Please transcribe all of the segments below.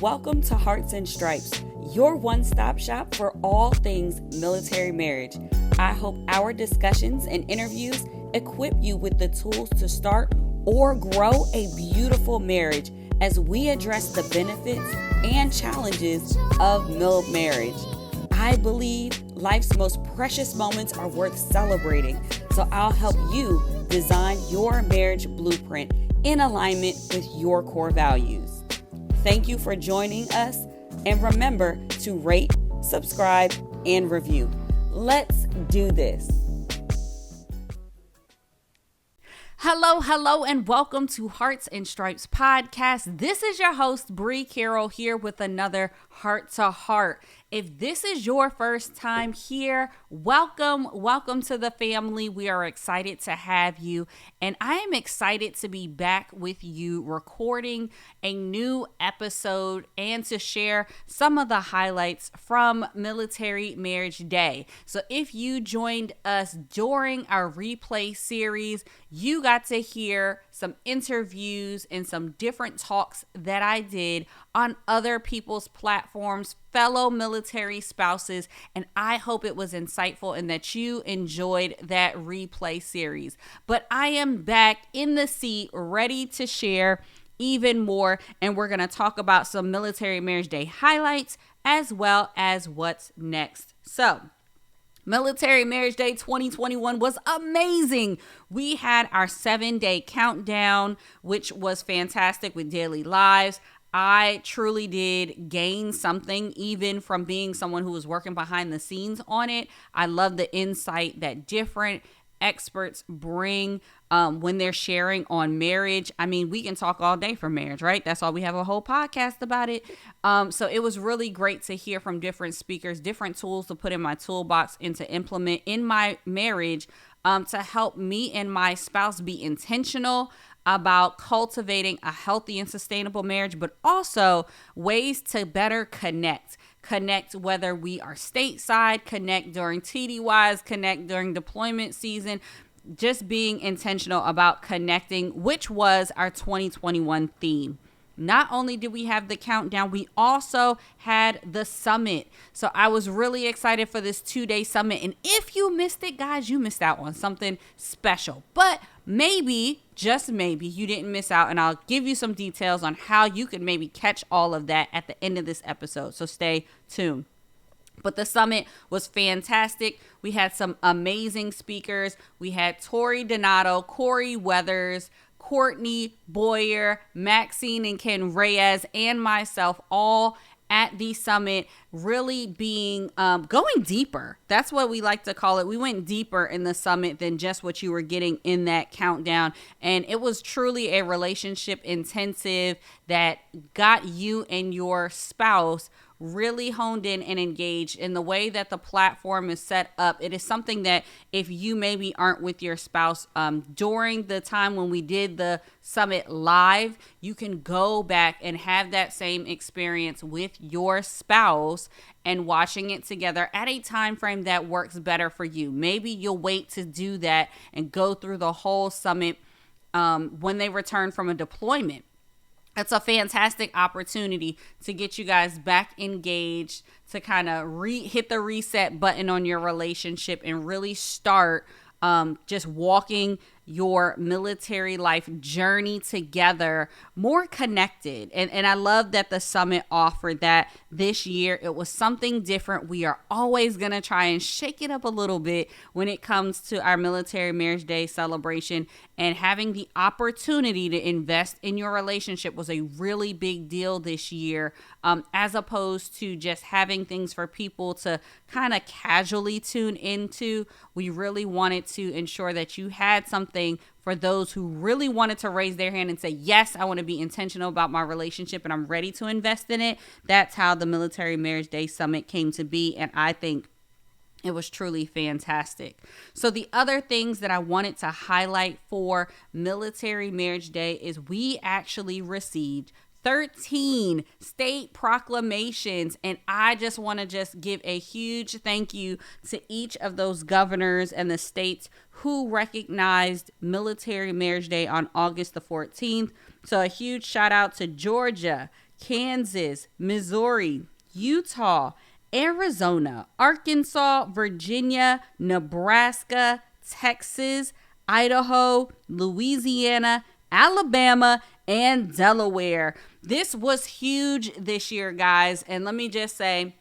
Welcome to Hearts and Stripes, your one-stop shop for all things military marriage. I hope our discussions and interviews equip you with the tools to start or grow a beautiful marriage as we address the benefits and challenges of marriage. I believe life's most precious moments are worth celebrating, so I'll help you design your marriage blueprint in alignment with your core values. Thank you for joining us, and remember to rate, subscribe, and review. Let's do this. Hello, and welcome to Hearts and Stripes podcast. This is your host, Bree Carroll, here with another Heart to Heart. If this is your first time here, welcome to the family. We are excited to have you, and I am excited to be back with you recording a new episode and to share some of the highlights from Military Marriage Day. So if you joined us during our replay series, you got to hear some interviews and some different talks that I did on other people's platforms, fellow military spouses, and I hope it was insightful and that you enjoyed that replay series. But I am back in the seat, ready to share even more, and we're going to talk about some Military Marriage Day highlights as well as what's next. So, Military Marriage Day 2021 was amazing. We had our 7-day countdown, which was fantastic with daily lives. I truly did gain something even from being someone who was working behind the scenes on it. I love the insight that different experts bring when they're sharing on marriage. I mean, we can talk all day for marriage, right? That's why we have a whole podcast about it. So it was really great to hear from different speakers, different tools to put in my toolbox and to implement in my marriage to help me and my spouse be intentional about cultivating a healthy and sustainable marriage, but also ways to better connect whether we are stateside, connect during TDYs, connect during deployment season, just being intentional about connecting, which was our 2021 theme. Not only did we have the countdown, we also had the summit. So I was really excited for this 2-day summit. And if you missed it, guys, you missed out on something special. But maybe, just maybe, you didn't miss out. And I'll give you some details on how you could maybe catch all of that at the end of this episode. So stay tuned. But the summit was fantastic. We had some amazing speakers. We had Tori Donato, Corey Weathers, Courtney Boyer, Maxine and Ken Reyes, and myself all at the summit, really being going deeper. That's what we like to call it. We went deeper in the summit than just what you were getting in that countdown. And it was truly a relationship intensive that got you and your spouse really honed in and engaged in the way that the platform is set up. It is something that if you maybe aren't with your spouse during the time when we did the summit live, you can go back and have that same experience with your spouse and watching it together at a time frame that works better for you. Maybe you'll wait to do that and go through the whole summit when they return from a deployment. It's a fantastic opportunity to get you guys back engaged, to kind of hit the reset button on your relationship and really start just walking your military life journey together more connected. And I love that the summit offered that this year. It was something different. We are always going to try and shake it up a little bit when it comes to our Military Marriage Day celebration, and having the opportunity to invest in your relationship was a really big deal this year, as opposed to just having things for people to kind of casually tune into. We really wanted to ensure that you had something for those who really wanted to raise their hand and say, yes, I want to be intentional about my relationship and I'm ready to invest in it. That's how the Military Marriage Day Summit came to be. And I think it was truly fantastic. So the other things that I wanted to highlight for Military Marriage Day is we actually received 13 state proclamations. And I just want to give a huge thank you to each of those governors and the states who recognized Military Marriage Day on August the 14th. So a huge shout out to Georgia, Kansas, Missouri, Utah, Arizona, Arkansas, Virginia, Nebraska, Texas, Idaho, Louisiana, Alabama, and Delaware. This was huge this year, guys. And let me just say,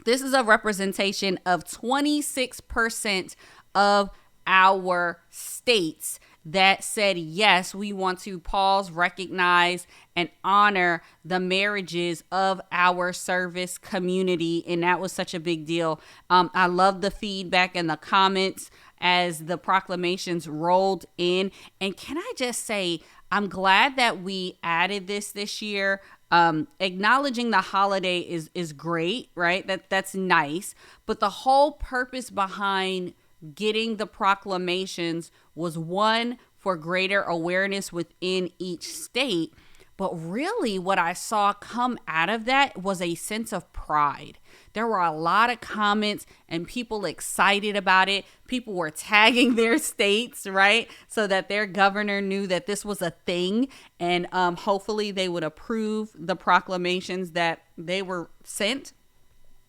this is a representation of 26% of our states that said, yes, we want to pause, recognize, and honor the marriages of our service community. And that was such a big deal. I love the feedback and the comments as the proclamations rolled in. And can I just say, I'm glad that we added this year. Acknowledging the holiday is great, right? That's nice. But the whole purpose behind getting the proclamations was, one, for greater awareness within each state. But really what I saw come out of that was a sense of pride. There were a lot of comments and people excited about it. People were tagging their states, right? So that their governor knew that this was a thing. And hopefully they would approve the proclamations that they were sent.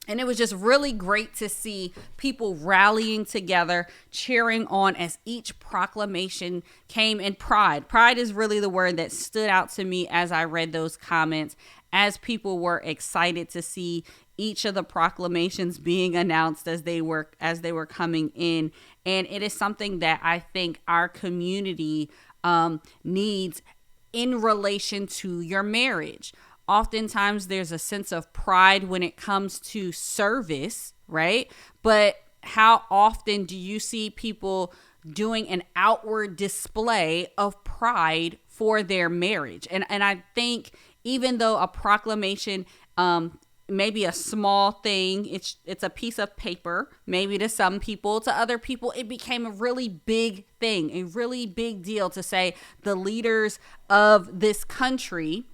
And it was just really great to see people rallying together, cheering on as each proclamation came. And pride is really the word that stood out to me as I read those comments, as people were excited to see each of the proclamations being announced as they were coming in. And it is something that I think our community needs in relation to your marriage. Oftentimes there's a sense of pride when it comes to service, right? But how often do you see people doing an outward display of pride for their marriage? And I think even though a proclamation may be a small thing, it's a piece of paper, maybe to some people, to other people, it became a really big thing, a really big deal to say the leaders of this country,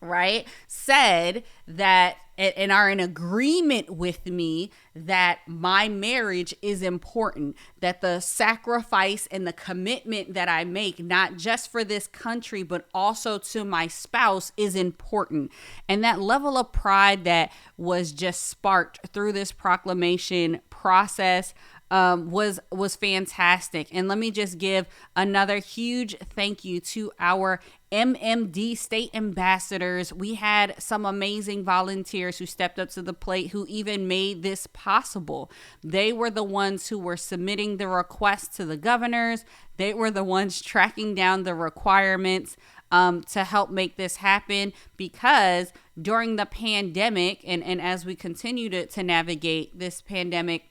right, said that and are in agreement with me that my marriage is important, that the sacrifice and the commitment that I make, not just for this country, but also to my spouse, is important. And that level of pride that was just sparked through this proclamation process was fantastic. And let me just give another huge thank you to our MMD state ambassadors. We had some amazing volunteers who stepped up to the plate, who even made this possible. They were the ones who were submitting the requests to the governors. They were the ones tracking down the requirements to help make this happen, because during the pandemic and as we continue to navigate this pandemic,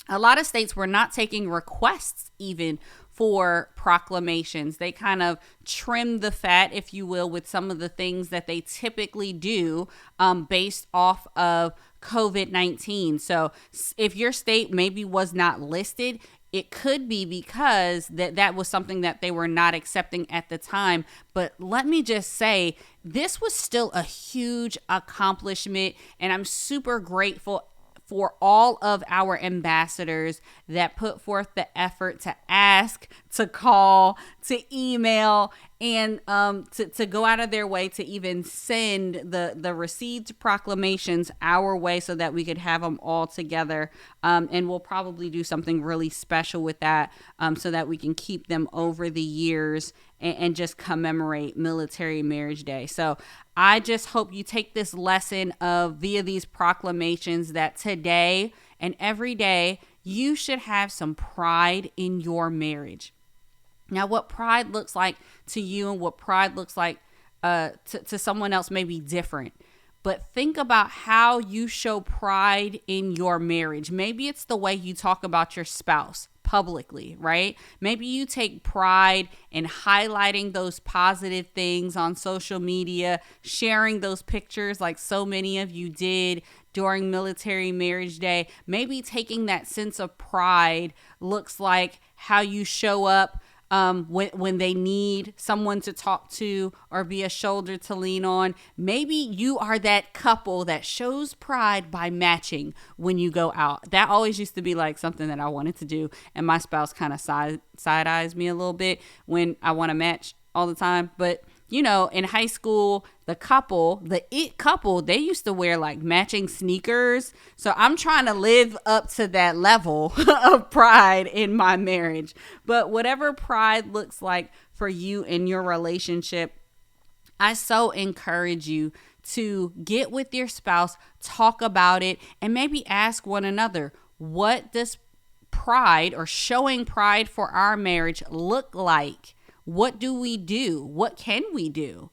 a lot of states were not taking requests even for proclamations. They kind of trimmed the fat, if you will, with some of the things that they typically do based off of COVID-19. So if your state maybe was not listed, it could be because that was something that they were not accepting at the time. But let me just say, this was still a huge accomplishment, and I'm super grateful for all of our ambassadors that put forth the effort to ask, to call, to email, and to go out of their way to even send the received proclamations our way so that we could have them all together. And we'll probably do something really special with that so that we can keep them over the years and just commemorate Military Marriage Day. So I just hope you take this lesson via these proclamations that today and every day you should have some pride in your marriage. Now, what pride looks like to you and what pride looks like to someone else may be different. But think about how you show pride in your marriage. Maybe it's the way you talk about your spouse publicly, right? Maybe you take pride in highlighting those positive things on social media, sharing those pictures like so many of you did during Military Marriage Day. Maybe taking that sense of pride looks like how you show up when they need someone to talk to or be a shoulder to lean on. Maybe you are that couple that shows pride by matching when you go out. That always used to be like something that I wanted to do, and my spouse kind of side eyes me a little bit when I want to match all the time. But in high school, the it couple, they used to wear like matching sneakers. So I'm trying to live up to that level of pride in my marriage. But whatever pride looks like for you in your relationship, I so encourage you to get with your spouse, talk about it, and maybe ask one another, what does pride or showing pride for our marriage look like? What do we do? What can we do?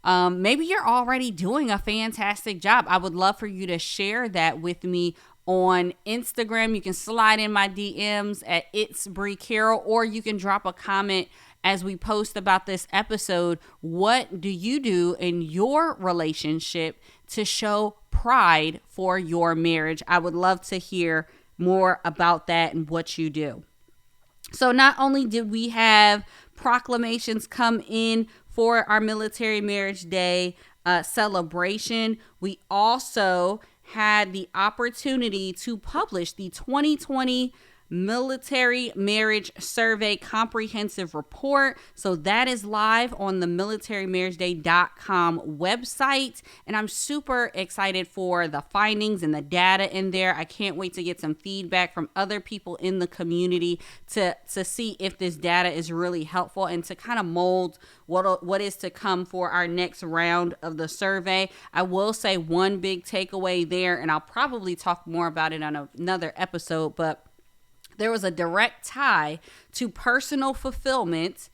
Maybe you're already doing a fantastic job. I would love for you to share that with me on Instagram. You can slide in my DMs at It's Bree Carroll, or you can drop a comment as we post about this episode. What do you do in your relationship to show pride for your marriage? I would love to hear more about that and what you do. So not only did we have proclamations come in for our Military Marriage Day celebration, we also had the opportunity to publish the 2020 Military Marriage Survey Comprehensive Report. So that is live on the militarymarriageday.com website. And I'm super excited for the findings and the data in there. I can't wait to get some feedback from other people in the community to see if this data is really helpful and to kind of mold what is to come for our next round of the survey. I will say one big takeaway there, and I'll probably talk more about it on another episode, but there was a direct tie to personal fulfillment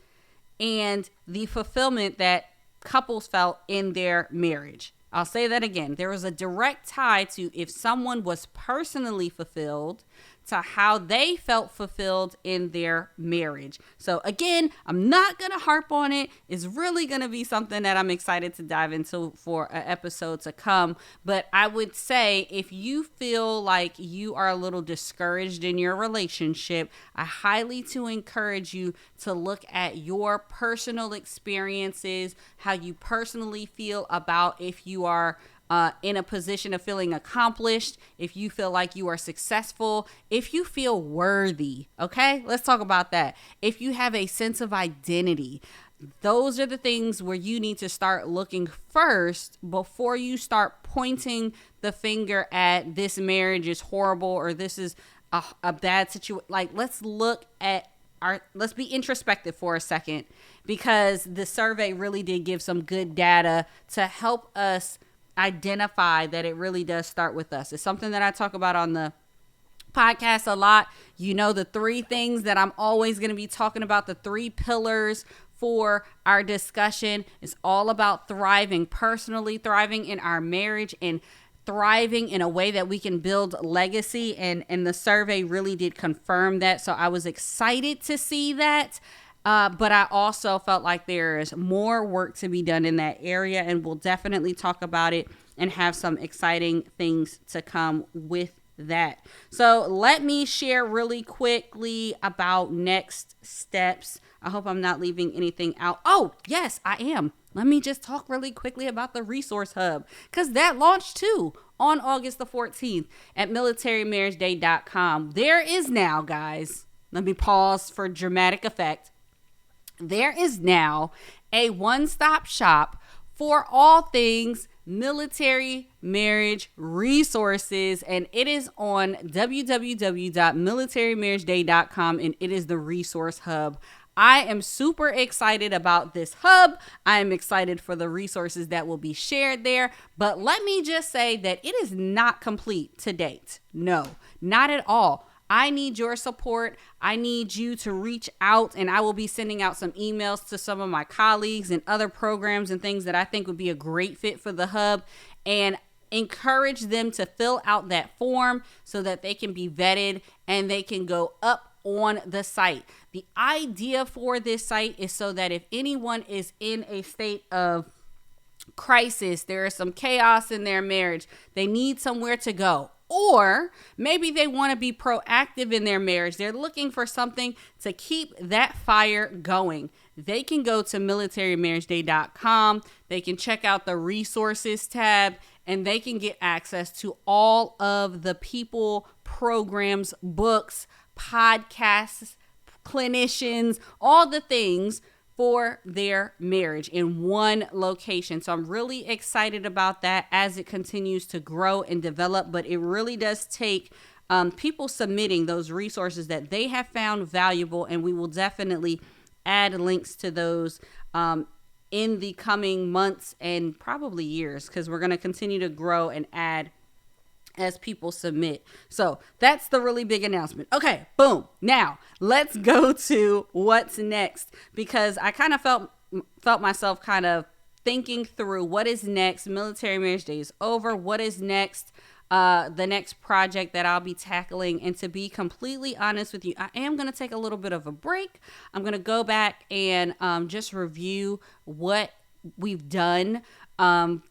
and the fulfillment that couples felt in their marriage. I'll say that again. There was a direct tie to if someone was personally fulfilled to how they felt fulfilled in their marriage. So again, I'm not going to harp on it. It's really going to be something that I'm excited to dive into for an episode to come. But I would say if you feel like you are a little discouraged in your relationship, I highly to encourage you to look at your personal experiences, how you personally feel about if you are in a position of feeling accomplished, if you feel like you are successful, if you feel worthy, okay? Let's talk about that. If you have a sense of identity, those are the things where you need to start looking first before you start pointing the finger at this marriage is horrible or this is a bad situation. Like, let's be introspective for a second, because the survey really did give some good data to help us identify that it really does start with us. It's something that I talk about on the podcast a lot. The three things that I'm always going to be talking about, the three pillars for our discussion, is all about thriving personally, thriving in our marriage, and thriving in a way that we can build legacy. And the survey really did confirm that. So I was excited to see that. But I also felt like there is more work to be done in that area, and we'll definitely talk about it and have some exciting things to come with that. So let me share really quickly about next steps. I hope I'm not leaving anything out. Oh, yes, I am. Let me just talk really quickly about the Resource Hub, because that launched too on August the 14th at militarymarriageday.com. There is now, guys, let me pause for dramatic effect. There is now a one-stop shop for all things military marriage resources, and it is on www.militarymarriageday.com, and it is the Resource Hub. I am super excited about this hub. I am excited for the resources that will be shared there, but let me just say that it is not complete to date. No, not at all. I need your support. I need you to reach out, and I will be sending out some emails to some of my colleagues and other programs and things that I think would be a great fit for the hub, and encourage them to fill out that form so that they can be vetted and they can go up on the site. The idea for this site is so that if anyone is in a state of crisis, there is some chaos in their marriage, they need somewhere to go. Or maybe they want to be proactive in their marriage. They're looking for something to keep that fire going. They can go to militarymarriageday.com. They can check out the resources tab, and they can get access to all of the people, programs, books, podcasts, clinicians, all the things for their marriage in one location. So I'm really excited about that as it continues to grow and develop. But it really does take people submitting those resources that they have found valuable, and we will definitely add links to those in the coming months and probably years, because we're going to continue to grow and add as people submit. So that's the really big announcement. Okay, boom. Now let's go to what's next, because I kind of felt myself kind of thinking through what is next. Military Marriage Day is over. What is next? The next project that I'll be tackling. And to be completely honest with you, I am going to take a little bit of a break. I'm going to go back and just review what we've done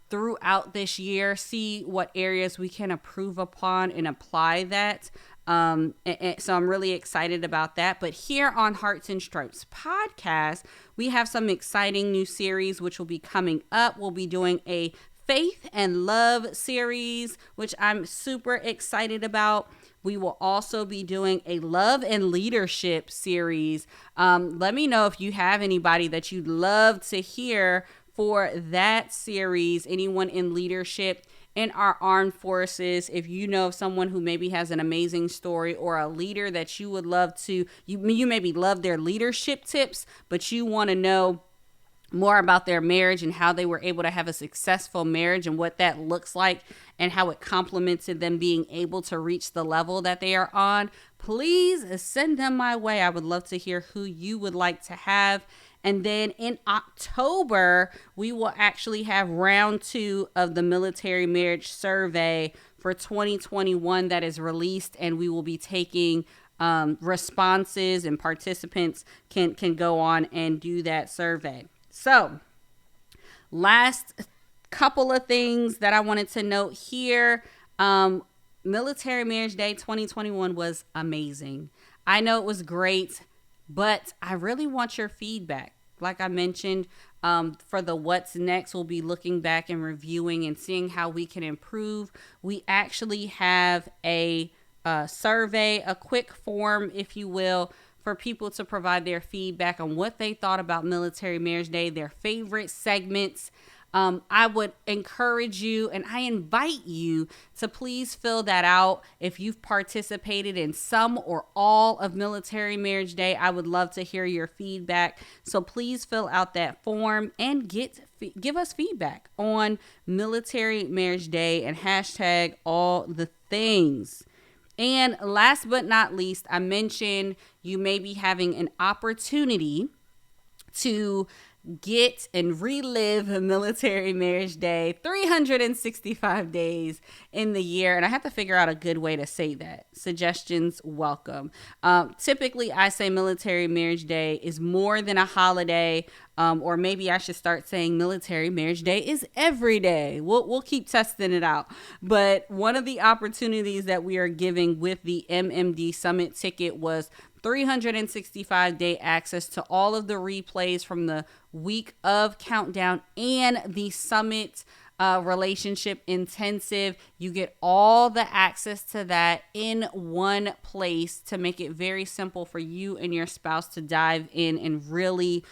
throughout this year, see what areas we can improve upon and apply that. And so I'm really excited about that. But here on Hearts and Stripes podcast, we have some exciting new series which will be coming up. We'll be doing a Faith and Love series, which I'm super excited about. We will also be doing a Love and Leadership series. Let me know if you have anybody that you'd love to hear for that series, anyone in leadership in our armed forces. If you know of someone who maybe has an amazing story, or a leader that you would love to, you maybe love their leadership tips, but you want to know more about their marriage and how they were able to have a successful marriage and what that looks like and how it complemented them being able to reach the level that they are on, please send them my way. I would love to hear who you would like to have. And then in October, we will actually have round 2 of the military marriage survey for 2021 that is released, and we will be taking responses, and participants can go on and do that survey. So, last couple of things that I wanted to note here. Military Marriage Day 2021 was amazing. I know it was great, but I really want your feedback. Like I mentioned, for the what's next, we'll be looking back and reviewing and seeing how we can improve. We actually have a survey, a quick form, if you will, for people to provide their feedback on what they thought about Military Marriage Day, their favorite segments. I would encourage you and I invite you to please fill that out. If you've participated in some or all of Military Marriage Day, I would love to hear your feedback. So please fill out that form and give us feedback on Military Marriage Day and hashtag all the things. And last but not least, I mentioned you may be having an opportunity to get and relive Military Marriage Day 365 days in the year. And I have to figure out a good way to say that. Suggestions welcome. Typically, I say Military Marriage Day is more than a holiday, or maybe I should start saying Military Marriage Day is every day. We'll keep testing it out. But one of the opportunities that we are giving with the MMD Summit ticket was 365-day access to all of the replays from the week of Countdown and the Summit Relationship Intensive. You get all the access to that in one place to make it very simple for you and your spouse to dive in and really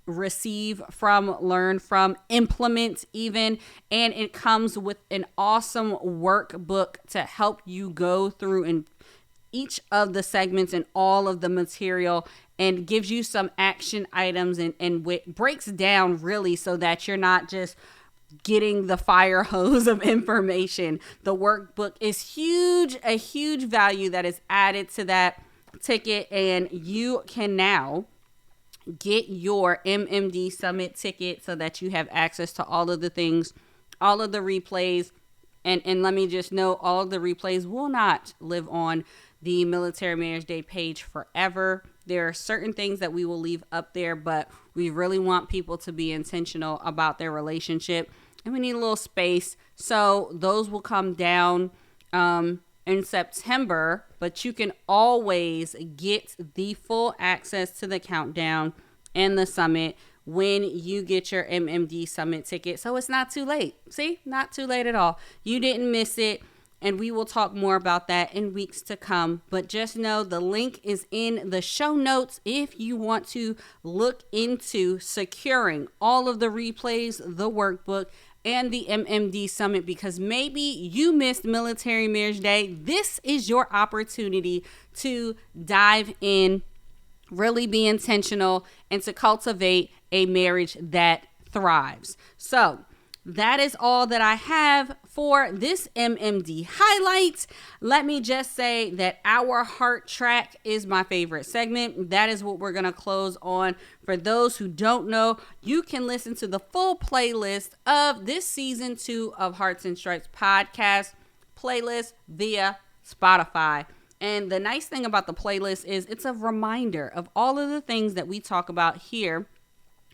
receive from, learn from, implement even. And it comes with an awesome workbook to help you go through and each of the segments and all of the material, and gives you some action items and breaks down really so that you're not just getting the fire hose of information. The workbook is huge, a huge value that is added to that ticket, and you can now get your MMD Summit ticket so that you have access to all of the things, all of the replays. And let me just note, all of the replays will not live on the Military Marriage Day page forever. There are certain things that we will leave up there, but we really want people to be intentional about their relationship, and we need a little space. So those will come down in September, but you can always get the full access to the Countdown and the Summit when you get your MMD Summit ticket. So it's not too late. See, not too late at all. You didn't miss it. and we will talk more about that in weeks to come. But just know the link is in the show notes if you want to look into securing all of the replays, the workbook, and the MMD Summit, because maybe you missed Military Marriage Day. This is your opportunity to dive in, really be intentional, and to cultivate a marriage that thrives. So that is all that I have for this MMD highlights. Let me just say that our heart track is my favorite segment. That is what we're going to close on. For those who don't know, you can listen to the full playlist of this season 2 of Hearts and Stripes podcast playlist via Spotify. And the nice thing about the playlist is it's a reminder of all of the things that we talk about here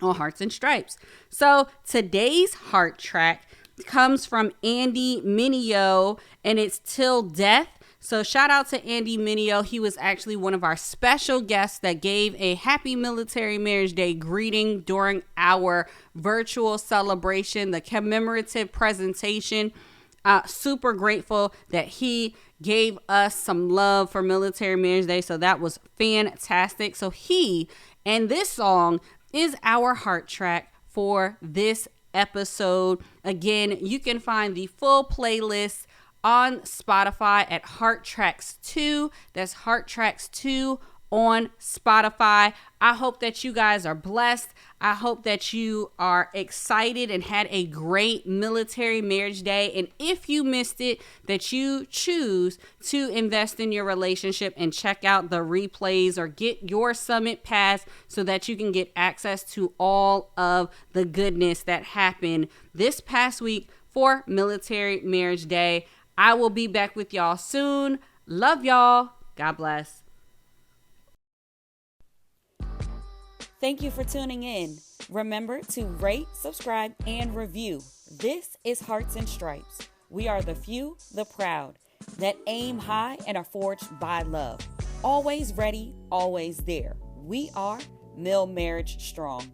on Hearts and Stripes. So today's heart track comes from Andy Mineo, and it's Till Death. So shout out to Andy Mineo. He was actually one of our special guests that gave a happy Military Marriage Day greeting during our virtual celebration, the commemorative presentation. Super grateful that he gave us some love for Military Marriage Day. So that was fantastic. So he and this song is our heart track for this episode. Again, you can find the full playlist on Spotify at Heart Tracks 2. That's Heart Tracks 2 on Spotify. I hope that you guys are blessed. I hope that you are excited and had a great Military Marriage Day. And if you missed it, that you choose to invest in your relationship and check out the replays or get your summit pass so that you can get access to all of the goodness that happened this past week for Military Marriage Day. I will be back with y'all soon. Love y'all. God bless. Thank you for tuning in. Remember to rate, subscribe, and review. This is Hearts and Stripes. We are the few, the proud, that aim high and are forged by love. Always ready, always there. We are Mill Marriage Strong.